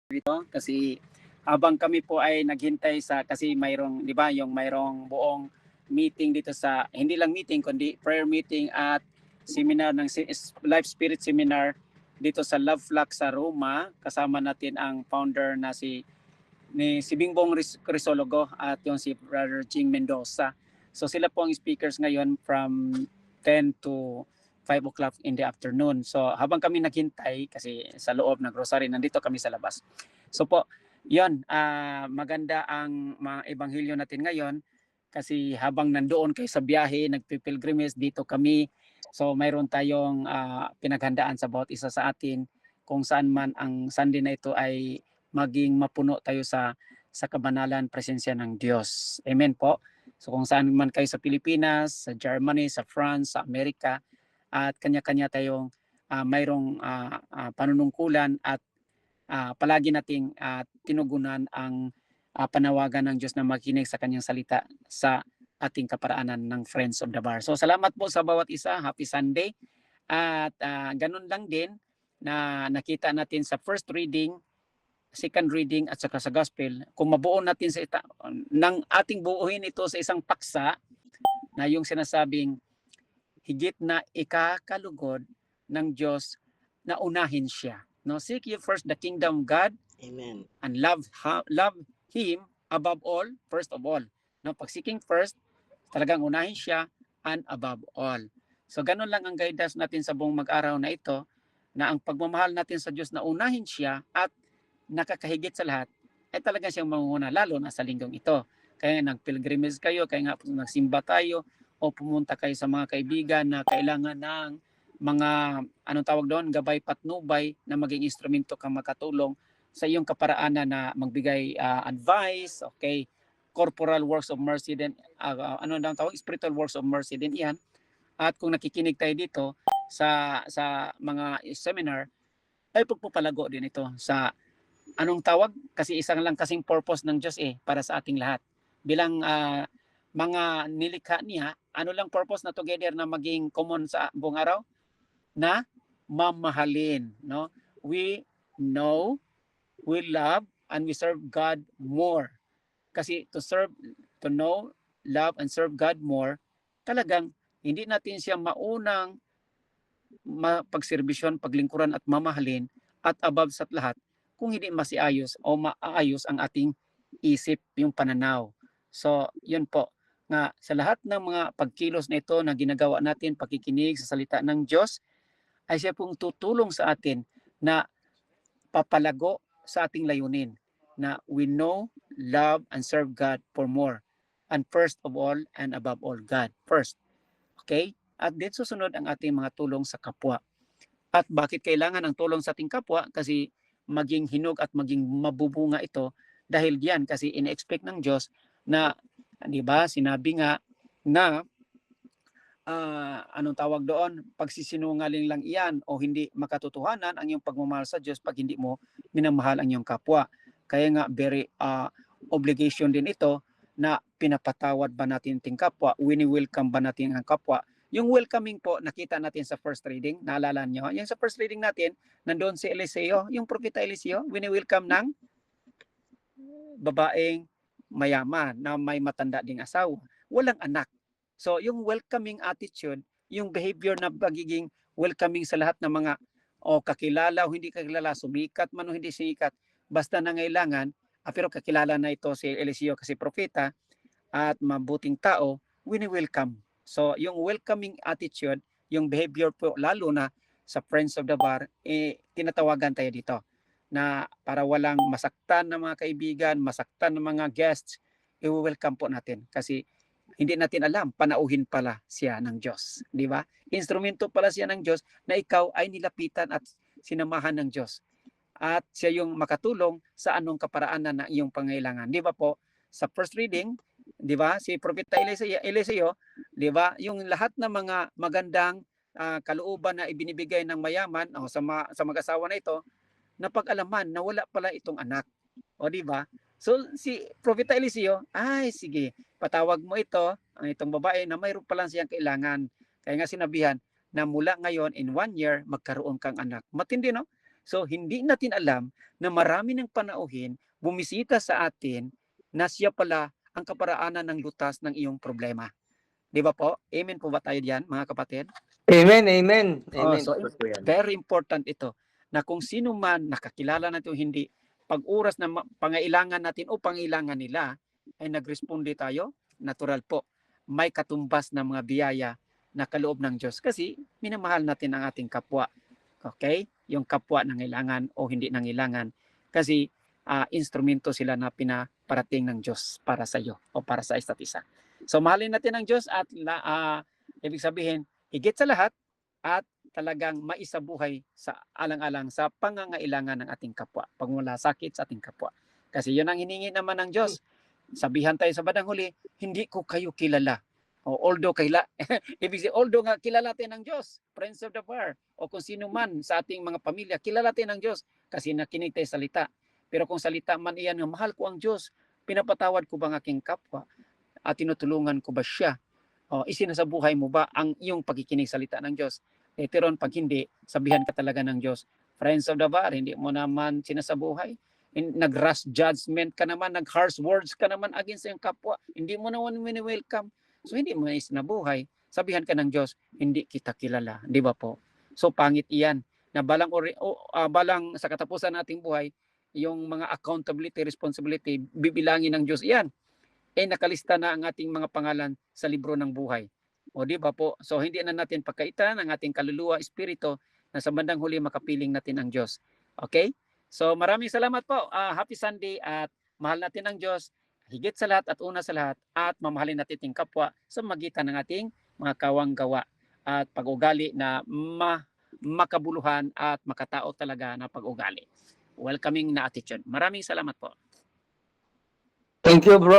dito kasi habang kami po ay naghintay sa kasi mayroong 'di ba yung mayroong buong meeting dito sa hindi lang meeting kundi prayer meeting at seminar ng Life Spirit Seminar dito sa Love Flock sa Roma. Kasama natin ang founder na si Bingbong Crisologo at yung si Brother Jing Mendoza. So sila po ang speakers ngayon from 10 to 5 o'clock in the afternoon. So habang kami naghintay, kasi sa loob ng grocery, nandito kami sa labas. So po, yun, maganda ang mga ebanghelyo natin ngayon kasi habang nandoon kayo sa biyahe, nagpipilgrimage dito kami. So mayroon tayong pinaghandaan sa bawat isa sa atin kung saan man ang Sunday na ito ay maging mapuno tayo sa kabanalan presensya ng Diyos. Amen po. So kung saan man kayo sa Pilipinas, sa Germany, sa France, sa Amerika, at kanya-kanya tayong mayroong panunungkulan at palagi nating tinugunan ang panawagan ng Diyos na makinig sa kanyang salita sa ating kaparaanan ng Friends of the Bar. So salamat po sa bawat isa. Happy Sunday. At ganun lang din na nakita natin sa first reading, second reading at saka sa gospel, kung mabuo natin ng ating buuhin ito sa isang paksa na yung sinasabing higit na ikakalugod ng Diyos na unahin siya. No, seek ye first the kingdom of God. Amen. And love Him above all, first of all. No, pag seeking first, talagang unahin siya and above all. So ganun lang ang guidance natin sa buong mag-araw na ito, na ang pagmamahal natin sa Diyos na unahin siya at nakakahigit sa lahat ay talagang siyang mangunguna, lalo na sa linggong ito. Kaya nag-pilgrimage kayo, kaya nga nagsimba tayo, o pumunta kayo sa mga kaibigan na kailangan ng mga, anong tawag doon, gabay patnubay na maging instrumento kang makatulong sa iyong kaparaanan na magbigay advice, okay, corporal works of mercy din, ano daw tawag, spiritual works of mercy din iyan. At kung nakikinig tayo dito sa mga seminar, ay pagpupalago din ito sa anong tawag? Kasi isang lang kasing purpose ng Diyos para sa ating lahat. Bilang mga nilikha niya, ano lang purpose na together na maging common sa buong araw? Na mamahalin. No? We know, we love, and we serve God more. Kasi to know, love, and serve God more, talagang hindi natin siya maunang pagserbisyon, paglingkuran at mamahalin at above sa lahat kung hindi masiayos o maayos ang ating isip, yung pananaw. So, yun po. Nga sa lahat ng mga pagkilos na ito na ginagawa natin, pakikinig sa salita ng Diyos, ay siya pong tutulong sa atin na papalago sa ating layunin na we know, love, and serve God for more. And first of all and above all, God first. Okay? At din susunod ang ating mga tulong sa kapwa. At bakit kailangan ang tulong sa ating kapwa? Kasi maging hinog at maging mabubunga ito dahil diyan kasi ine-expect ng Diyos na, di ba, sinabi nga na anong tawag doon, pagsisinungaling lang iyan o hindi makatotohanan ang iyong pagmamahal sa Diyos pag hindi mo minamahal ang iyong kapwa. Kaya nga very obligation din ito na pinapatawad ba natin ang kapwa, wini-welcome ba natin ang kapwa. Yung welcoming po, nakita natin sa first reading, naalala nyo? Yung sa first reading natin, nandoon si Eliseo, yung propeta Eliseo, wini-welcome ng babaeng mayaman na may matanda ding asawa. Walang anak. So yung welcoming attitude, yung behavior na pagiging welcoming sa lahat ng mga kakilala o hindi kakilala, sumikat man o hindi sumikat, basta nangailangan, pero kakilala na ito si Eliseo kasi propeta at mabuting tao, wini-welcome. So yung welcoming attitude, yung behavior po, lalo na sa Friends of the Bar, tinatawagan tayo dito na para walang masaktan ng mga kaibigan, masaktan ng mga guests, i-welcome po natin kasi hindi natin alam, panauhin pala siya ng Diyos. Di ba? Instrumento pala siya ng Diyos na ikaw ay nilapitan at sinamahan ng Diyos. At siya yung makatulong sa anong kaparaanan na iyong pangailangan. Di ba po? Sa first reading, di ba? Si Propeta Eliseo, di ba? Yung lahat ng mga magandang kalooban na ibinibigay ng mayaman sa mag-asawa na ito, napag-alaman na wala pala itong anak. O di ba? So si Propeta Eliseo, ay sige, patawag mo ito, ang itong babae na mayroon pa lang siyang kailangan. Kaya nga sinabihan na mula ngayon in 1 year, magkaroon kang anak. Matindi, no? So hindi natin alam na marami ng panauhin bumisita sa atin na siya pala ang kaparaanan ng lutas ng iyong problema. Di ba po? Amen po ba tayo diyan, mga kapatid? Amen, amen, amen. So very important ito na kung sino man nakakilala natin o hindi, pag oras na pangailangan natin o pangailangan nila ay nagresponde tayo, natural po. May katumbas na mga biyaya na kaloob ng Diyos kasi minamahal natin ang ating kapwa. Okay? Yung kapwa nangailangan o hindi nangailangan. Kasi instrumento sila na pinaparating ng Diyos para sa iyo o para sa isa't isa. So mahalin natin ang Diyos at ibig sabihin, higit sa lahat at talagang maisabuhay sa alang-alang sa pangangailangan ng ating kapwa, pagmulasakit sa ating kapwa. Kasi yun ang hiningi naman ng Diyos. Sabihan tayo sa bandang huli, hindi ko kayo kilala. Although nga kilala tayo ng Diyos, Prince of the Fire, o kung sino man sa ating mga pamilya, kilala tayo ng Diyos kasi nakinig tayo salita. Pero kung salita man iyan, mahal ko ang Diyos, pinapatawad ko ba ang aking kapwa at tinutulungan ko ba siya? Isinasabuhay mo ba ang iyong pagkikinig salita ng Diyos? Pero pag hindi, sabihan ka talaga ng Diyos, Friends of the Fire, hindi mo naman sinasabuhay. Nag-rash judgment ka naman, nag-harsh words ka naman against sa iyong kapwa. Hindi mo naman welcome. So hindi mo na isinabuhay. Sabihan ka ng Diyos, hindi kita kilala. Di ba po? So pangit iyan. Na balang sa katapusan ng ating buhay, yung mga accountability, responsibility, bibilangin ng Diyos iyan. Nakalista na ang ating mga pangalan sa libro ng buhay. O di ba po? So hindi na natin pagkaitan ang ating kaluluwa, espiritu na sa bandang huli makapiling natin ang Diyos. Okay? So maraming salamat po. Happy Sunday at mahal natin ang Diyos higit sa lahat at una sa lahat at mamahalin natin ating kapwa sa magitan ng ating mga kawang gawa at pag-ugali na makabuluhan at makatao talaga na pag-ugali. Welcoming na attitude. Maraming salamat po. Thank you, bro.